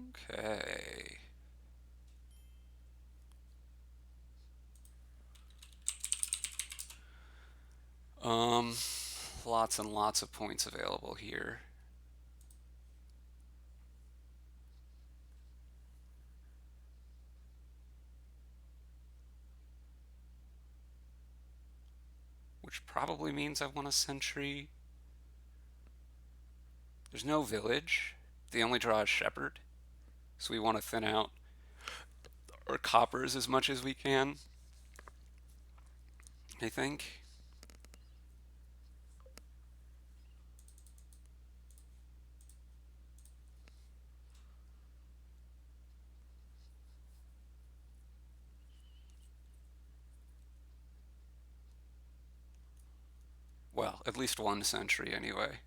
Okay. Um, lots and lots of points available here. Which probably means I want a sentry. There's no village. The only draw is shepherd. So we want to thin out our coppers as much as we can, I think. Well, at least one sentry anyway.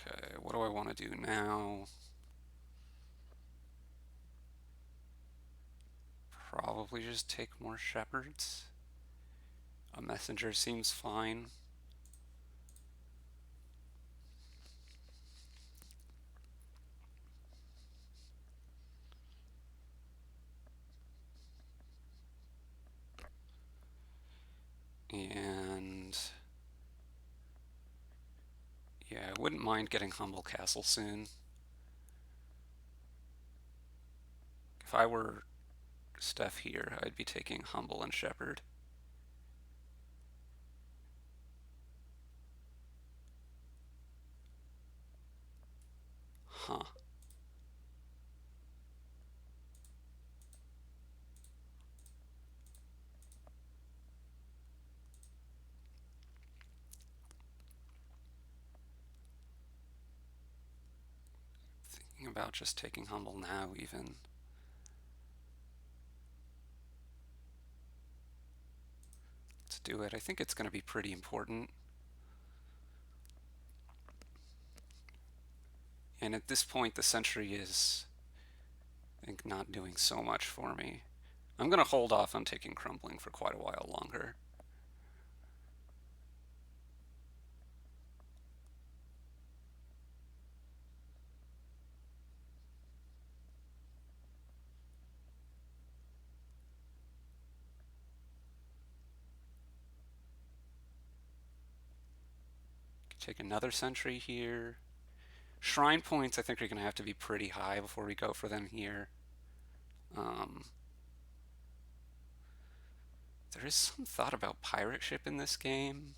Okay, what do I want to do now? Probably just take more shepherds. A messenger seems fine. And yeah, I wouldn't mind getting Humble Castle soon. If I were Stef here, I'd be taking Humble and Shepherd. Huh. Thinking about just taking Humble now, even. Let's do it. I think it's going to be pretty important. And at this point, the sentry is, I think, not doing so much for me. I'm going to hold off on taking Crumbling for quite a while longer. Take another sentry here. Shrine points, I think, are going to have to be pretty high before we go for them here. Um, there is some thought about pirate ship in this game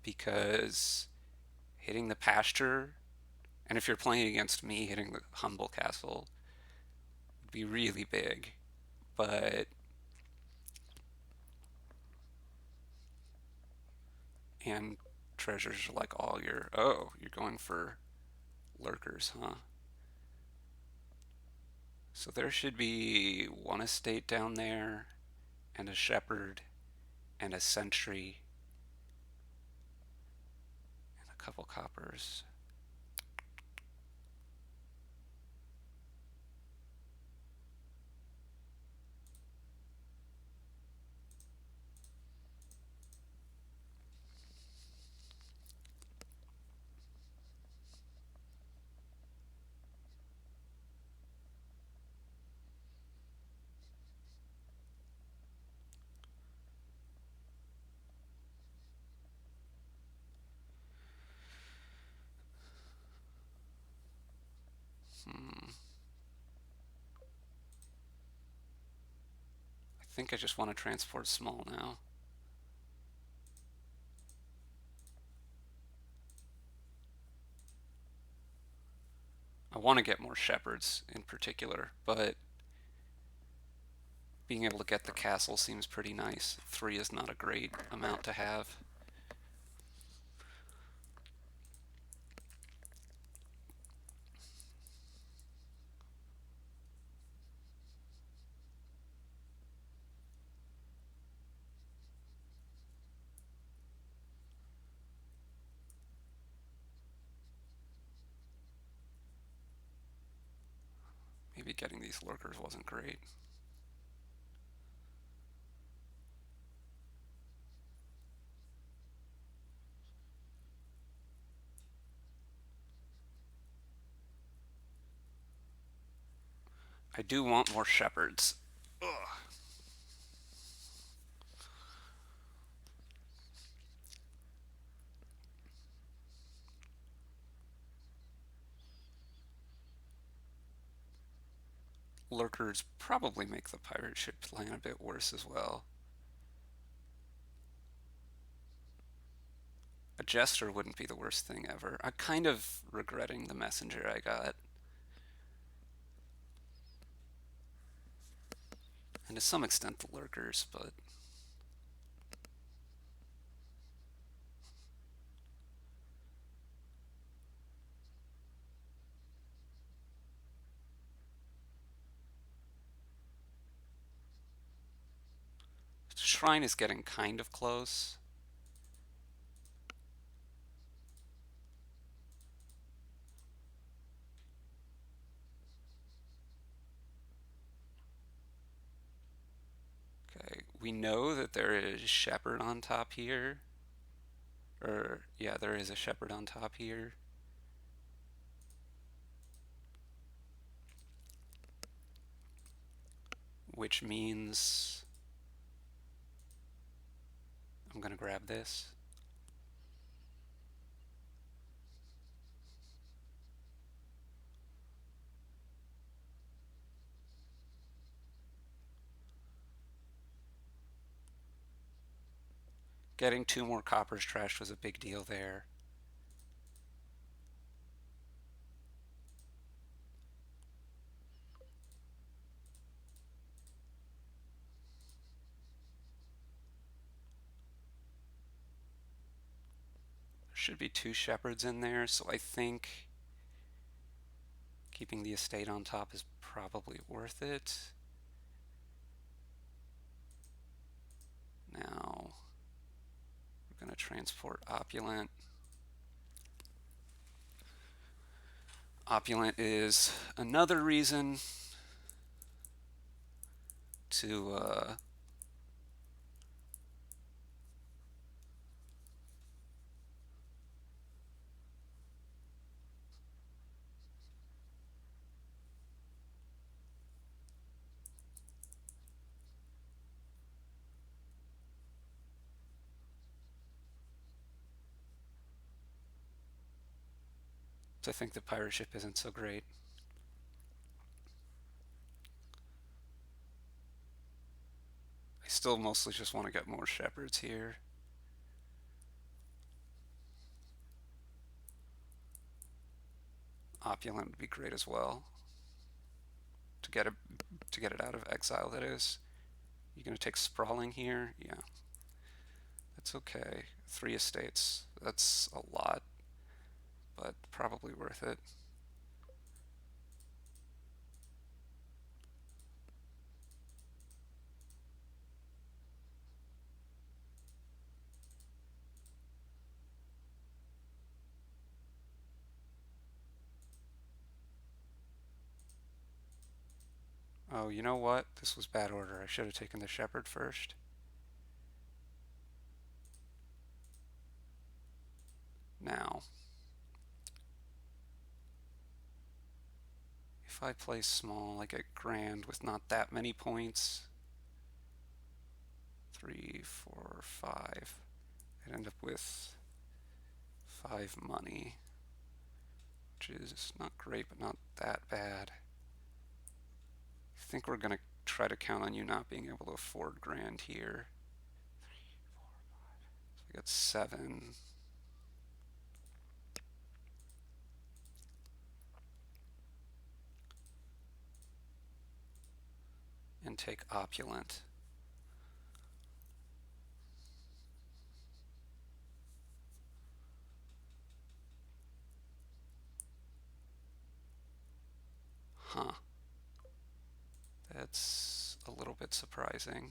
because hitting the pasture, and if you're playing against me, hitting the humble castle would be really big. But and treasures are like all your, oh, you're going for lurkers, huh? So there should be one estate down there, and a shepherd, and a sentry, and a couple coppers. Hmm. I think I just want to transport small now. I want to get more shepherds in particular, but being able to get the castle seems pretty nice. 3 is not a great amount to have. maybe getting these lurkers wasn't great. I do want more shepherds. Ugh. Lurkers probably make the pirate ship plan a bit worse as well. A jester wouldn't be the worst thing ever. I'm kind of regretting the messenger I got. And to some extent the lurkers, but shrine is getting kind of close. Okay, we know that there is shepherd on top here. Or, yeah, there is a shepherd on top here. Which means I'm gonna grab this. Getting 2 more coppers trashed was a big deal there. There should be 2 shepherds in there, so I think keeping the estate on top is probably worth it. Now, we're going to transport Opulent. Opulent is another reason to think the pirate ship isn't so great. I still mostly just want to get more shepherds here. Opulent would be great as well. To get it out of exile, that is. You're gonna take sprawling here? Yeah. That's okay. 3 estates. That's a lot, but probably worth it. Oh, you know what? This was bad order. I should have taken the shepherd first. Now, if I play small, I get grand with not that many points. 3, 4, 5. I'd end up with 5 money, which is not great, but not that bad. I think we're gonna try to count on you not being able to afford grand here. 3, 4, 5. So I got 7. And take opulent. Huh. That's a little bit surprising.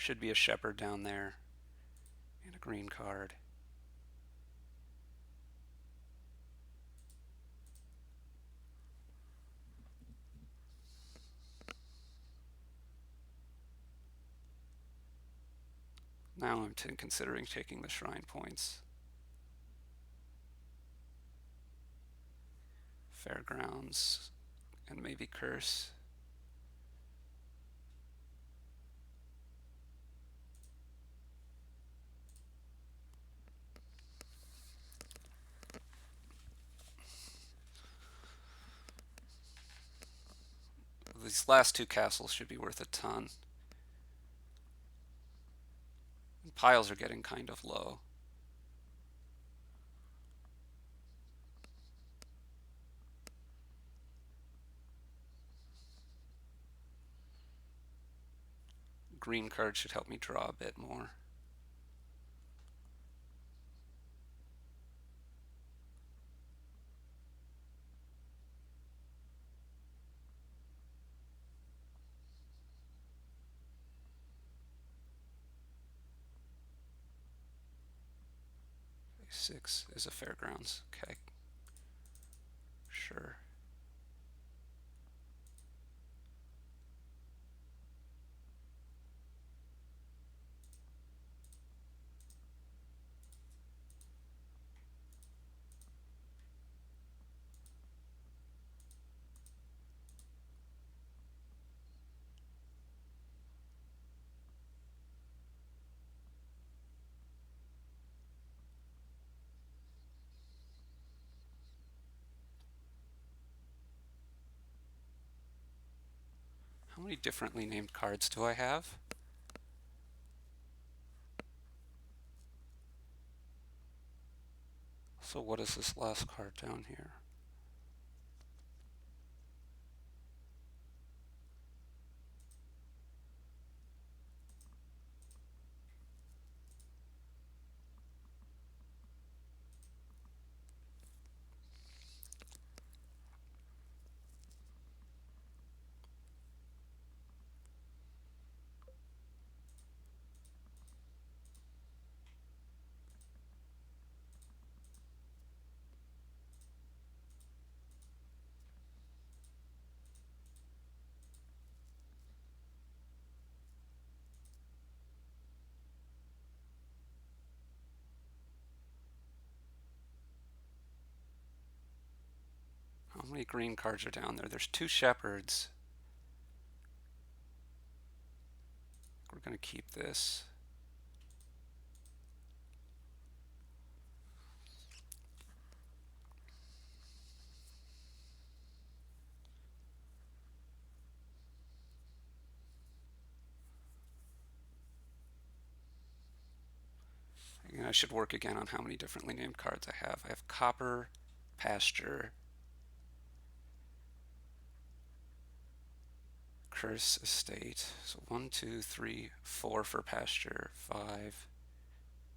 should be a shepherd down there and a green card. Now I'm considering taking the shrine points. Fairgrounds and maybe curse. These last two castles should be worth a ton. Piles are getting kind of low. Green card should help me draw a bit more. Six is a fairgrounds. Okay. Sure. How many differently named cards do I have? So what is this last card down here? How many green cards are down there? There's two shepherds. We're going to keep this. And I should work again on how many differently named cards I have. I have copper, pasture, curse, estate. So 1, 2, 3, 4 for pasture, 5.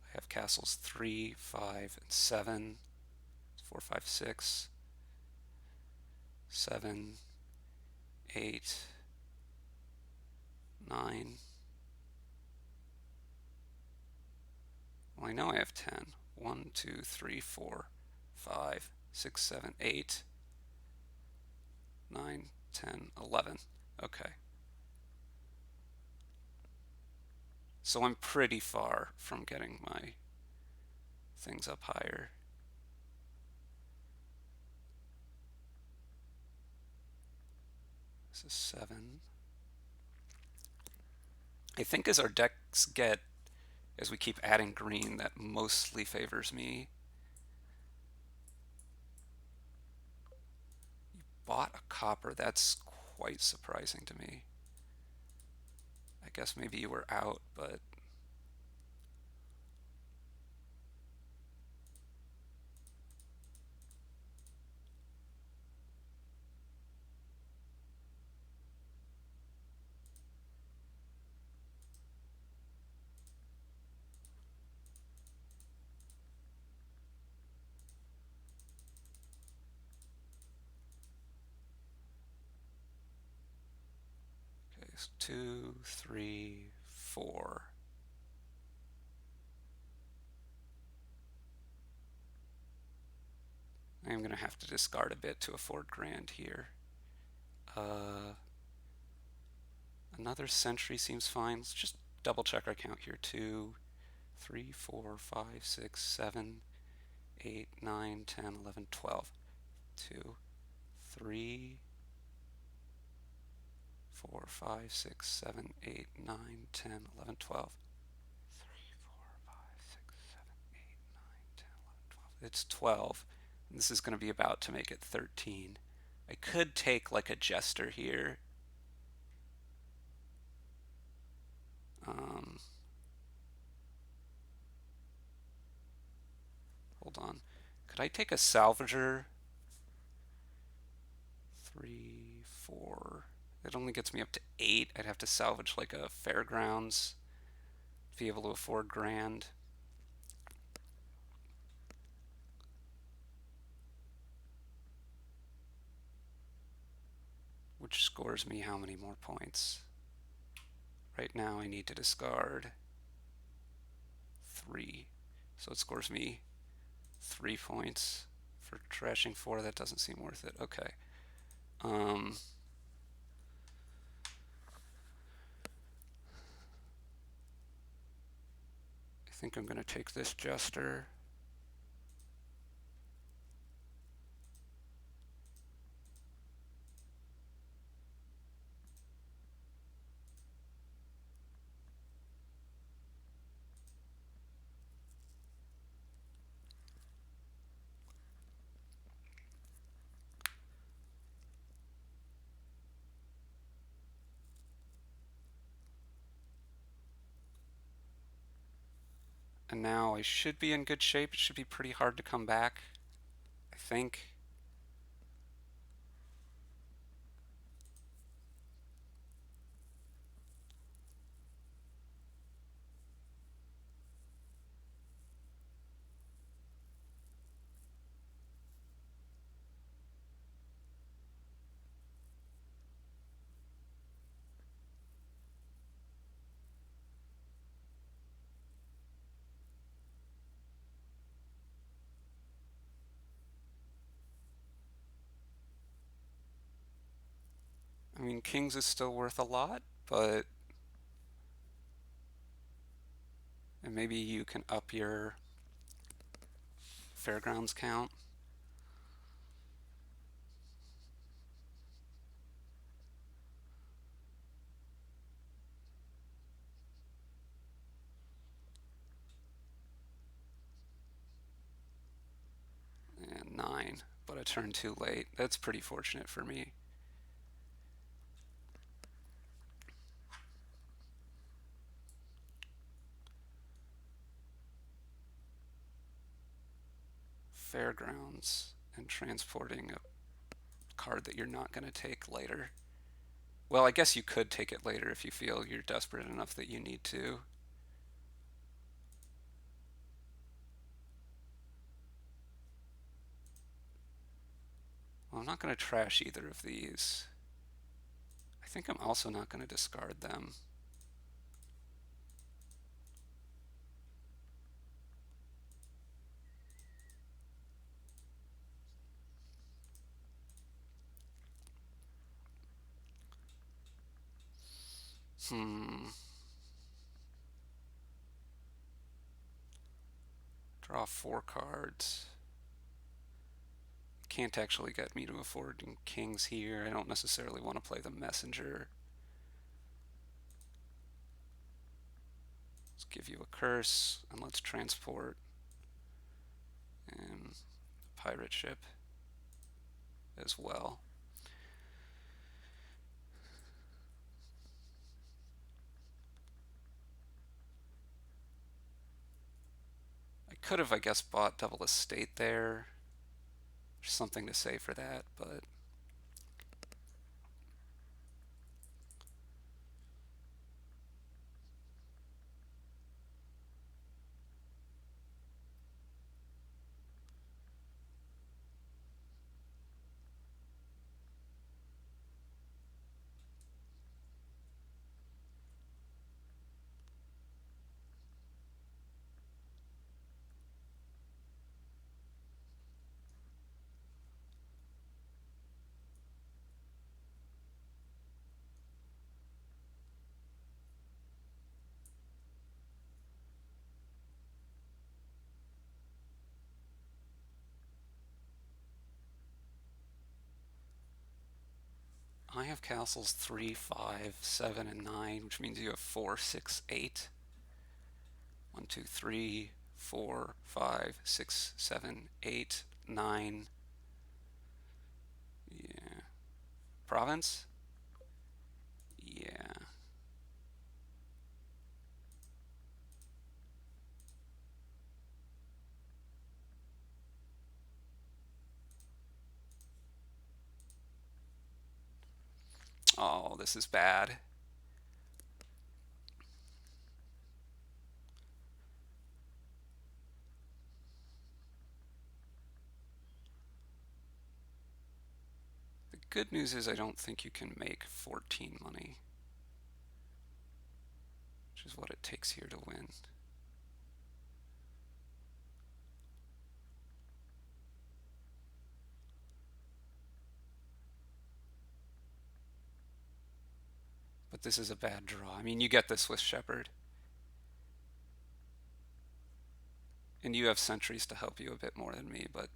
I have castles 3, 5, and 7. 4, 5, 6, 7, 8, 9. Well, I know I have 10. 1, 2, 3, 4, 5, 6, 7, 8, 9, 10, 11. Okay. So I'm pretty far from getting my things up higher. This is 7. I think as our decks get, as we keep adding green, that mostly favors me. You bought a copper. That's quite surprising to me. I guess maybe you were out, but okay, so 2, 3, 4. I'm going to have to discard a bit to afford grand here. Another century seems fine. Let's just double check our count here. 2, 3, 4, 5, 6, 7, 8, 9, 10, 11, 12. 2, 3, 4, 5, 6, 7, 8, 9, 10, 11, 12. 3, 4, 5, 6, 7, 8, 9, 10, 11, 12. It's 12. And this is going to be about to make it 13. I could take like a jester here. Hold on. Could I take a salvager? 3, 4. It only gets me up to 8. I'd have to salvage like a fairgrounds to be able to afford grand. Which scores me how many more points? Right now I need to discard 3. So it scores me 3 points for trashing 4. That doesn't seem worth it. Okay. I think I'm going to take this jester. And now I should be in good shape. It should be pretty hard to come back, I think. I mean, kings is still worth a lot, but and maybe you can up your fairgrounds count. And 9, but a turn too late. That's pretty fortunate for me. Fairgrounds and transporting a card that you're not going to take later. Well, I guess you could take it later if you feel you're desperate enough that you need to. Well, I'm not going to trash either of these. I think I'm also not going to discard them. Draw 4 cards. Can't actually get me to afford kings here. I don't necessarily want to play the messenger. Let's give you a curse and let's transport and pirate ship as well. I could have, I guess, bought double estate there. There's something to say for that, but I have castles 3, 5, 7, and 9, which means you have 4, 6, 8. 1, 2, 3, 4, 5, 6, 7, 8, 9. Yeah. Province? Yeah. Oh, this is bad. The good news is I don't think you can make 14 money, which is what it takes here to win. But this is a bad draw. I mean, you get this with Shepherd. And you have sentries to help you a bit more than me, but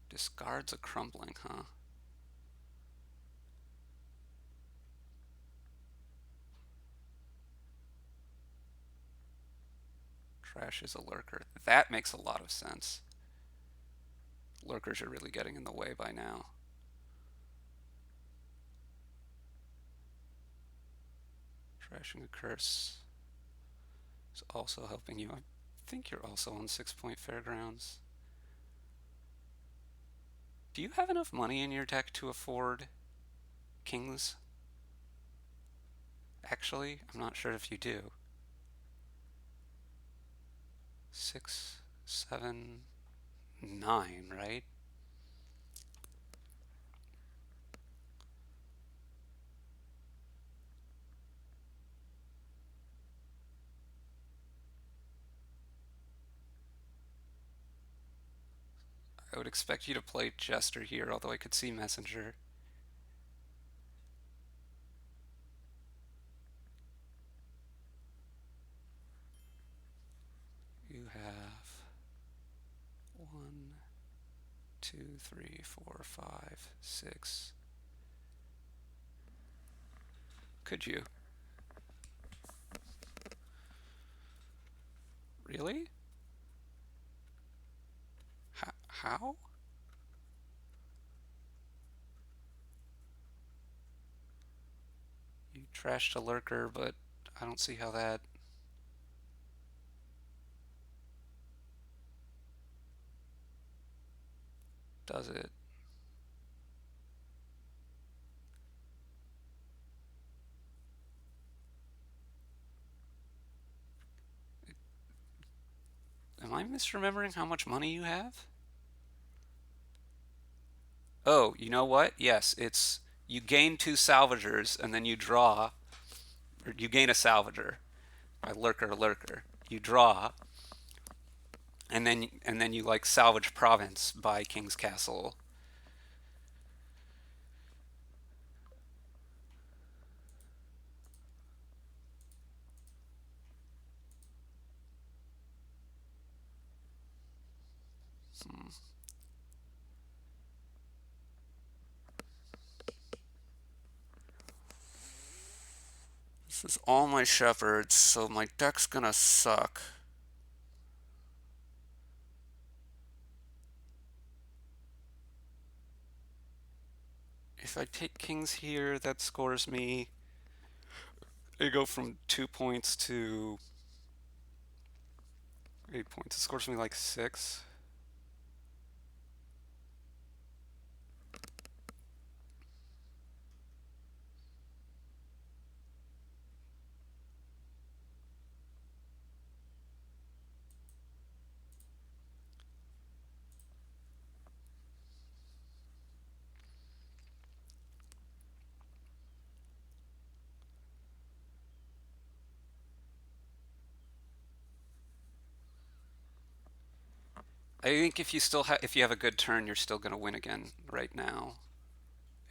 discards a crumbling, huh? Trashes a lurker. That makes a lot of sense. Lurkers are really getting in the way by now. Trashing a curse is also helping you. I think you're also on 6-point fairgrounds. Do you have enough money in your deck to afford kings? Actually, I'm not sure if you do. 6, 7, 9, right? I would expect you to play Jester here, although I could see Messenger. You have 1, 2, 3, 4, 5, 6. Could you? Really? How? You trashed a lurker, but I don't see how that does it. Am I misremembering how much money you have? Oh, you know what? Yes, it's you gain 2 salvagers and then you draw, or you gain a salvager by lurker to lurker. You draw, and then you like salvage province by King's Castle. Hmm. This is all my shepherds, so my deck's gonna suck. If I take kings here, that scores me. I go from 2 points to 8 points. It scores me like 6. I think if you have a good turn, you're still gonna win again right now.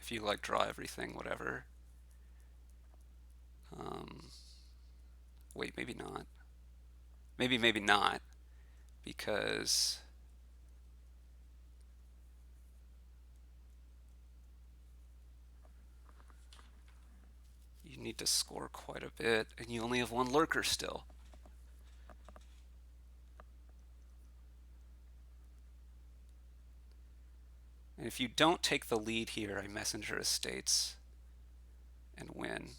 if you like draw everything, whatever. Um, Wait, maybe not. Maybe not, because you need to score quite a bit, and you only have one lurker still. And if you don't take the lead here, I messenger estates and win.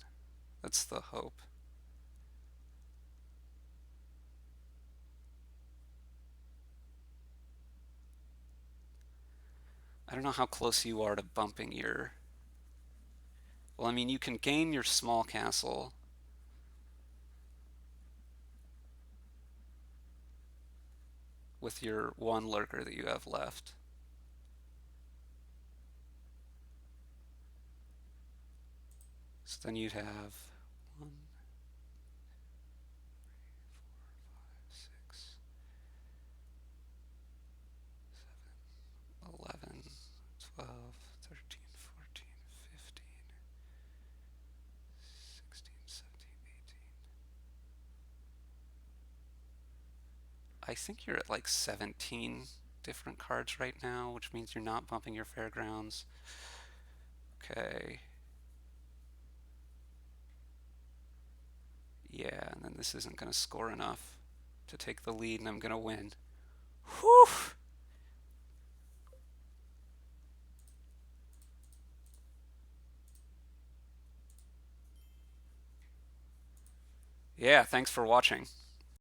That's the hope. I don't know how close you are to bumping your... Well, I mean, you can gain your small castle. With your one lurker that you have left. So then you'd have 1, 6, 11, 12, 13, 14, 15, 16, 17, 18. I think you're at like 17 different cards right now, which means you're not bumping your fairgrounds. Okay. Yeah, and then this isn't going to score enough to take the lead, and I'm going to win. Whew! Yeah, thanks for watching.